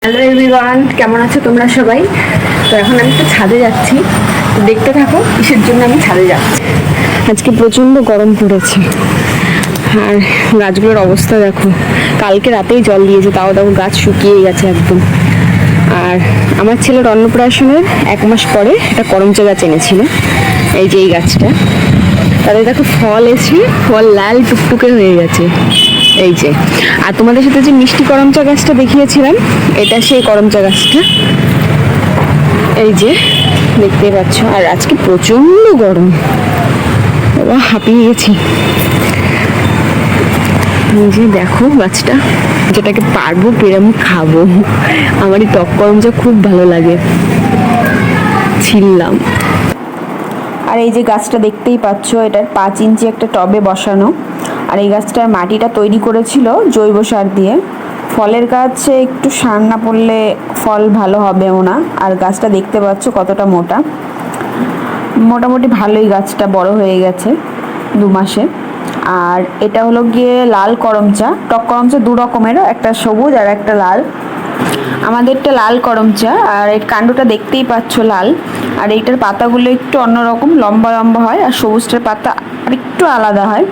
Hello everyone, কেমন আছো তোমরা সবাই? তো এখন আমি তো ছাদে যাচ্ছি, তো দেখতে থাকো কিসের জন্য আমি ছাদে যাচ্ছি। আজকে প্রচণ্ড গরম পড়েছে আর গাছগুলোর অবস্থা দেখো, কালকে রাতেই জল দিয়েছে, তাও দেখো গাছ শুকিয়ে গেছে একদম। আর আমার ছেলের অন্নপ্রাশনের 1 মাস পরে একটা করমচা গাছ এনেছিল, এই যে এই গাছটা। তাদের দেখো ফল এসে ফল লাল টুকটুকে হয়ে গেছে এই যে। আর তোমাদের সাথে যে মিষ্টি করমচা গাছটা দেখিয়েছিলাম, এটা সেই করমচা গাছটা, এই যে দেখতে পাচ্ছ। আর আজকে প্রচন্ড গরম, বাবা হাঁপিয়ে গেছি। এই যে দেখো গাছটা, যেটাকে পারবো পেরে আমি খাবো। আমার এই টক করমচা খুব ভালো লাগে, ছিললাম। আর এই যে গাছটা দেখতেই পাচ্ছ, এটার 5 ইঞ্চি একটা টবে বসানো। আর এই গাছটার মাটিটা তৈরি করেছিল জৈব সার দিয়ে। ফলের গাছে একটু সার না পড়লে ফল ভালো হবেও না। আর গাছটা দেখতে পাচ্ছ কতটা মোটা, মোটামুটি ভালোই গাছটা বড় হয়ে গেছে 2 মাসে। আর এটা হলো গিয়ে লাল করমচা। টক করমচা 2 রকমের, একটা সবুজ আর একটা লাল। আমাদেরটা লাল করমচা, আর এর কাণ্ডটা দেখতেই পাচ্ছ লাল। আর এইটার পাতাগুলো একটু অন্যরকম, লম্বা লম্বা হয়, আর সবুজটার পাতা আর একটু আলাদা হয়।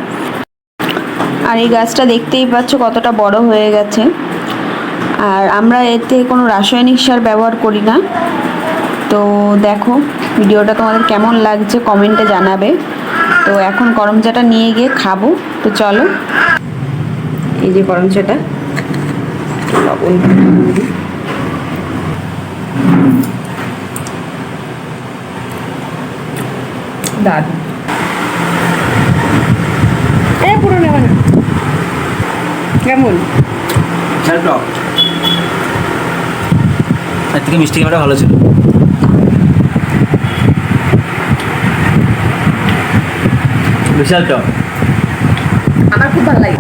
আর এই গাছটা দেখতেই পাচ্ছ কতটা বড় হয়ে গেছে। আর আমরা এতে কোনো রাসায়নিক সার ব্যবহার করি না। তো দেখো ভিডিওটা তোমাদের কেমন লাগছে কমেন্টে জানাবে। তো এখন করমচাটা নিয়ে গিয়ে খাবো, তো চলো। এই যে করমচাটা, লবণ দারুণ। পুরো নেবে না, কেমন টক, এর থেকে মিষ্টি ক্যামেরা ভালো ছিল। বিশাল টক, আমার খুব ভালো লাগে।